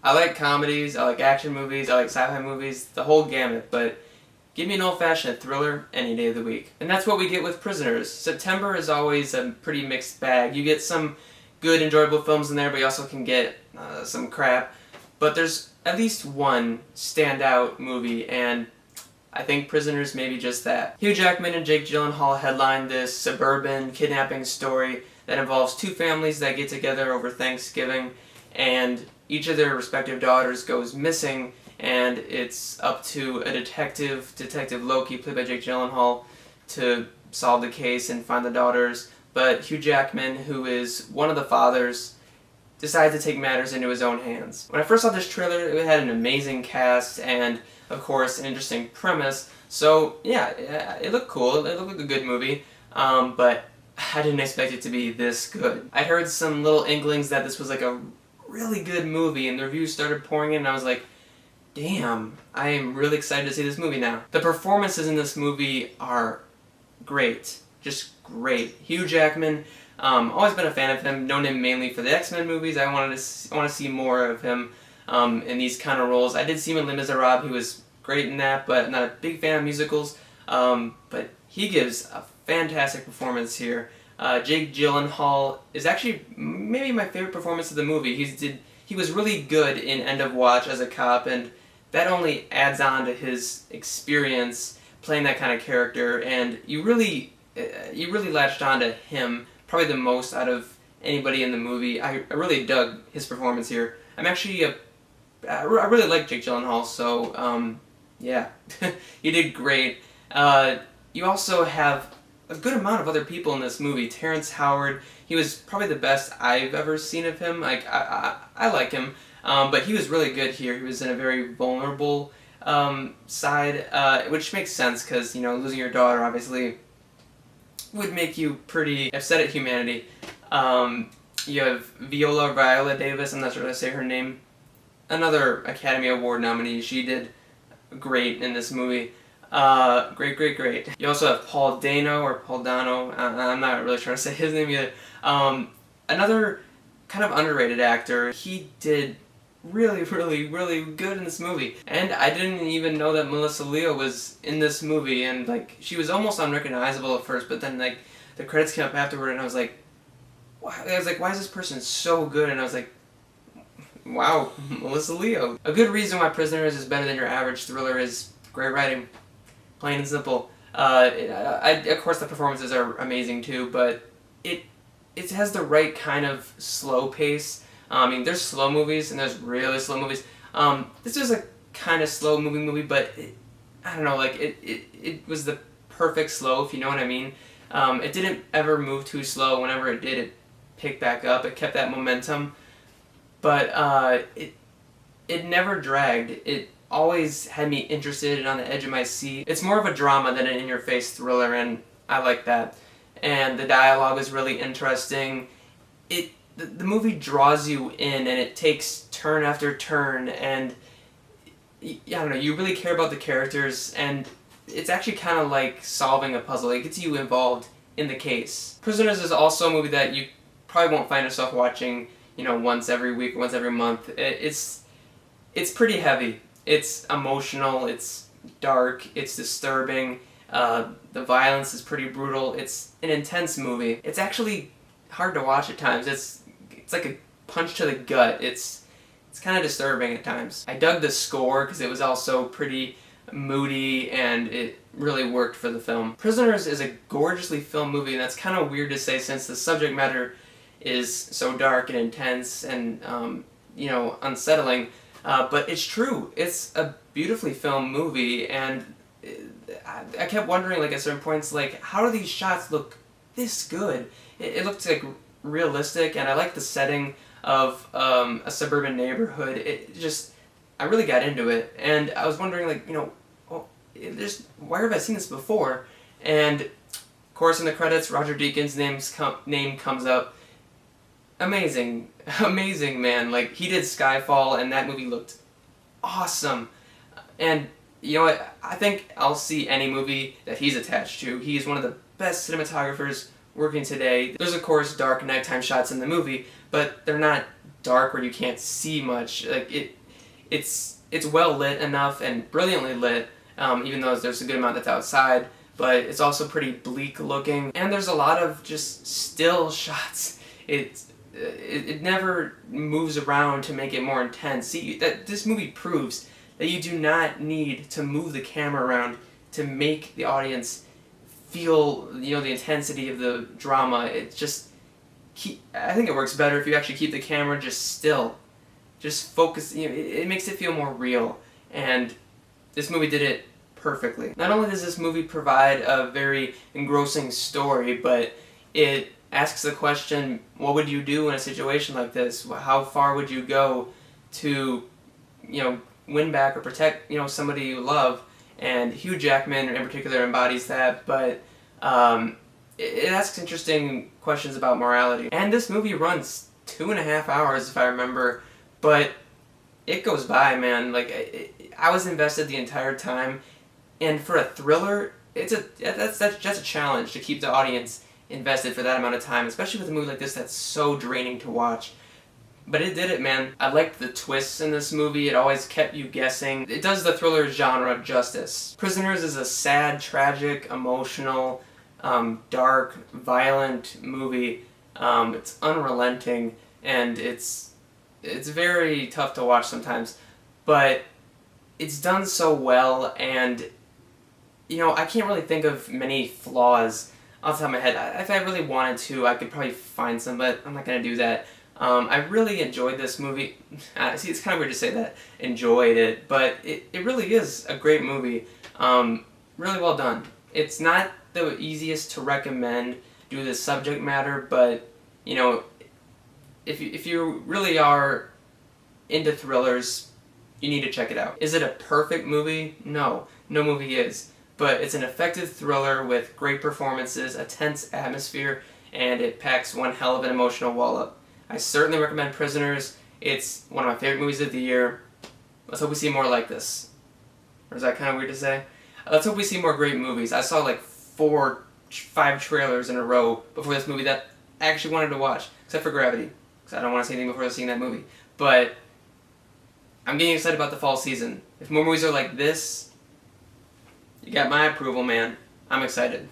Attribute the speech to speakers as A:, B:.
A: I like comedies, I like action movies, I like sci-fi movies, the whole gamut, but give me an old-fashioned thriller any day of the week. And that's what we get with Prisoners. September is always a pretty mixed bag. You get some good, enjoyable films in there, but you also can get some crap. But there's at least one standout movie, and I think Prisoners may be just that. Hugh Jackman and Jake Gyllenhaal headline this suburban kidnapping story that involves two families that get together over Thanksgiving, and each of their respective daughters goes missing, and it's up to a Detective Loki, played by Jake Gyllenhaal, to solve the case and find the daughters. But Hugh Jackman, who is one of the fathers, decides to take matters into his own hands. When I first saw this trailer, it had an amazing cast and, of course, an interesting premise. So yeah, it looked cool. It looked like a good movie, but I didn't expect it to be this good. I heard some little inklings that this was like a really good movie, and the reviews started pouring in, and I was like, damn, I am really excited to see this movie now. The performances in this movie are great. Just great. Hugh Jackman, always been a fan of him, known him mainly for the X-Men movies. I want to see more of him in these kind of roles. I did see him in Les Miserables. He was great in that, but I'm not a big fan of musicals. But he gives a fantastic performance here. Jake Gyllenhaal is actually maybe my favorite performance of the movie. He was really good in End of Watch as a cop, and that only adds on to his experience playing that kind of character, and you really latched on to him probably the most out of anybody in the movie. I really dug his performance here. I really like Jake Gyllenhaal, so yeah, you did great. You also have a good amount of other people in this movie. Terrence Howard, he was probably the best I've ever seen of him. Like I like him, but he was really good here. He was in a very vulnerable side, which makes sense because, you know, losing your daughter obviously would make you pretty upset at humanity. You have Viola Davis, I'm not sure how to say her name, another Academy Award nominee. She did great in this movie. Great. You also have Paul Dano, I'm not really sure how to say his name either. Another kind of underrated actor. He did really good in this movie. And I didn't even know that Melissa Leo was in this movie, and like, she was almost unrecognizable at first, but then like the credits came up afterward, and I was like, why is this person so good? And I was like, wow, Melissa Leo. A good reason why Prisoners is better than your average thriller is great writing. Plain and simple. Of course the performances are amazing too, but it has the right kind of slow pace. I mean, there's slow movies and there's really slow movies. This is a kind of slow moving movie, but I don't know, like it was the perfect slow, if you know what I mean. It didn't ever move too slow. Whenever it did, it picked back up. It kept that momentum, but it never dragged. It always had me interested and on the edge of my seat. It's more of a drama than an in-your-face thriller, and I like that. And the dialogue is really interesting. The movie draws you in, and it takes turn after turn, and I don't know, you really care about the characters, and it's actually kind of like solving a puzzle. It gets you involved in the case. Prisoners is also a movie that you probably won't find yourself watching, you know, once every week or once every month. It's pretty heavy. It's emotional, it's dark, it's disturbing, the violence is pretty brutal. It's an intense movie. It's actually hard to watch at times. It's like a punch to the gut. It's kind of disturbing at times. I dug the score because it was also pretty moody, and it really worked for the film. Prisoners is a gorgeously filmed movie, and that's kind of weird to say since the subject matter is so dark and intense and you know, unsettling. But it's true. It's a beautifully filmed movie, and I kept wondering, like, at certain points, like, how do these shots look this good? It looked like realistic, and I like the setting of a suburban neighborhood. I really got into it, and I was wondering, like, you know, why have I seen this before? And of course, in the credits, Roger Deakins' name comes up. Amazing, man. Like, he did Skyfall, and that movie looked awesome. And you know what? I think I'll see any movie that he's attached to. He's one of the best cinematographers working today. There's of course dark nighttime shots in the movie, but they're not dark where you can't see much. Like it's well lit enough and brilliantly lit, even though there's a good amount that's outside, but it's also pretty bleak looking, and there's a lot of just still shots. It never moves around to make it more intense. See, that this movie proves that you do not need to move the camera around to make the audience feel, you know, the intensity of the drama. It just I think it works better if you actually keep the camera just still, just focus. You know, it makes it feel more real, and this movie did it perfectly. Not only does this movie provide a very engrossing story, but it asks the question, what would you do in a situation like this? How far would you go to, you know, win back or protect, you know, somebody you love? And Hugh Jackman in particular embodies that, but it asks interesting questions about morality. And this movie runs 2.5 hours, if I remember, but it goes by, man. Like, I was invested the entire time, and for a thriller, that's a challenge to keep the audience invested for that amount of time, especially with a movie like this that's so draining to watch. But it did it, man. I liked the twists in this movie. It always kept you guessing. It does the thriller genre justice. Prisoners is a sad, tragic, emotional, dark, violent movie. It's unrelenting, and it's very tough to watch sometimes, but it's done so well, and you know, I can't really think of many flaws off the top of my head. If I really wanted to, I could probably find some, but I'm not going to do that. I really enjoyed this movie. See, it's kind of weird to say that, enjoyed it, but it really is a great movie. Really well done. It's not the easiest to recommend due to the subject matter, but, you know, if you really are into thrillers, you need to check it out. Is it a perfect movie? No. No movie is. But it's an effective thriller with great performances, a tense atmosphere, and it packs one hell of an emotional wallop. I certainly recommend Prisoners. It's one of my favorite movies of the year. Let's hope we see more like this. Or is that kind of weird to say? Let's hope we see more great movies. I saw like 5 trailers in a row before this movie that I actually wanted to watch, except for Gravity, because I don't want to see anything before seeing that movie. But I'm getting excited about the fall season. If more movies are like this, you got my approval, man. I'm excited.